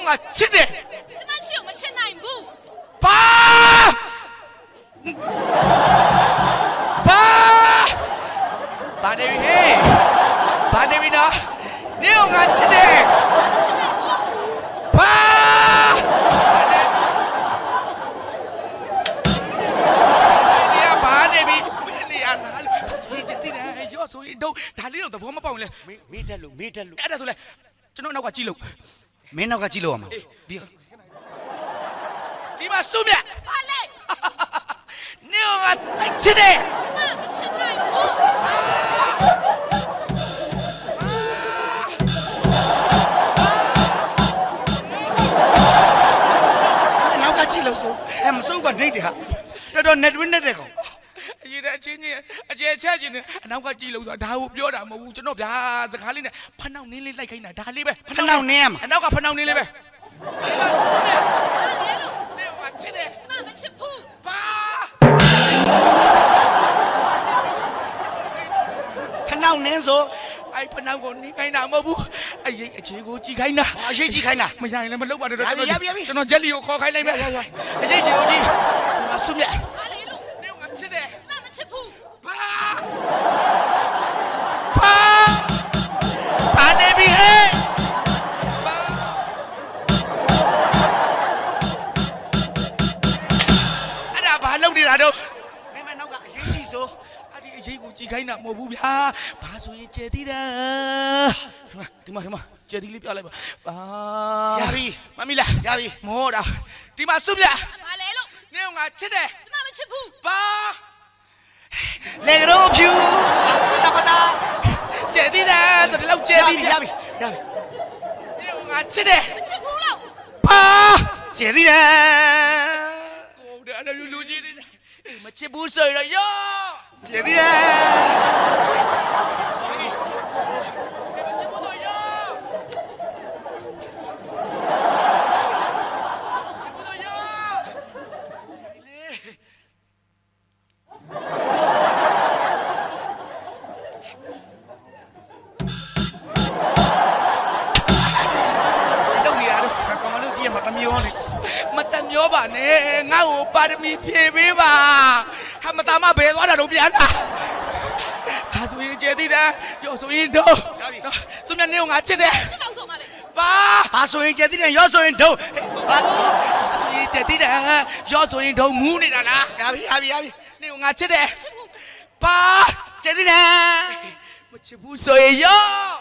ငါချစ်တယ်ကျမရှိကိုမချစ်နိုင်ဘူးဘာဘာနေပြီဟဲ့ဘာနေပြီနော်နင်ငါချစ်တယ်ဘာဘာနေပြီမင်းနေရလားဆိုရင်တည်တယ်ရော့ဆိုရင်တော့ဒါလေးတော့သဘောမပေါက်လဲမေးတက်လို့အဲ့ဒါဆိုလဲကျွန်တော်နောက်ကကြည့်လို့မင်းနောက်ကကြည့်လို့ရမှာဒီမှာစုမြတ်ဘာလဲနင်ငါတိုက်ချစ်တယ်မချစ်နိုင်ဘူးနောက်ကကြည့်လို့ဆိုမစိုးကနေတယ်ဟာတော်တော် net win နဲ့တဲ့ကောင်အရေးတဲ့အချင်းချင်းအကျဲချက်ချင်းနဲ့အနောက်ကကြည့်လို့ဆိုတာဒါကိုပြောတာမဟုတ်ဘူးကျွန်တော်ဗျာစကားလေးနဲ့ဖနှောက်နင်းလေးလိုက်ခိုင်းတာဒါလေးပဲဖနှောက်နင်းရမှာအနောက်ကဖနှောက်နင်းလေးပဲနေငါချစ်တယ်ကျမမချစ်ဘူးဘာဖနှောက်နင်းဆိုအဲ့ဖနှောက်ကိုနင်းခိုင်းတာမဟုတ်ဘူးအရေးအခြေကိုကြည့်ခိုင်းတာအရေးကြည့်ခိုင်းတာမဆိုင်လည်းမလုပ်ပါနဲ့တော့ကျွန်တော်ဂျက်လီကိုခေါ်ခိုင်းလိုက်မယ်အရေးအခြေကိုကြည့်ဒီမှာစုမြတ်ဘာလဲလို့နေငါချစ်တယ်ကျမမချစ်ဘူးဘာနေပြီဟဲ့အဲ့ဒါဘာလုပ်နေတာတော့မင်းမနောက်ကအရေးကြီးဆိုအဲ့ဒီအရေးကိုကြည်ခိုင်းတာမဟုတ်ဘူးဗျာဘာဆိုရင်ကျဲသေးတယ်ဒီမှာကျဲသေးလေးပြလိုက်ပါရပြီမမီလာရပြီမောတာဒီမှာစုမြဘာလဲလို့နေငါချစ်တယ်ကျမမချစ်ဘူးဘာလေကလေးဖြူတပတာကျဲသေးတယ်ဆိုတော့လောက်ကျဲသေးရပြီနေငါချစ်တယ်မချစ်ဘူးလို့ဘာကျဲသေးတယ်ကိုတဲ့အဲ့လိုလူကြီးနေမချစ်ဘူးဆိုရရောကျဲသေးတယ်မတမျောပါနဲ့ငါ့ကိုပါရမီဖြည့်ပေးပါဟာမတာမဘယ်သွားတာတော့ပြန်လာဟာဆိုရင်ကျဲသေးတယ်ရောဆိုရင်တော့စုမြတ်နေငါချစ်တယ်ချစ်တော့ဆိုမှပဲဘာဆိုရင်ကျဲသေးတယ်ရောဆိုရင်တော့ဘာလို့ဆိုရင်ကျဲသေးတယ်ရောဆိုရင်တော့မူးနေတာလားရပြီနေငါချစ်တယ်ချစ်ဘူးဘာကျဲသေးတယ်မချစ်ဘူးဆိုရင်ရော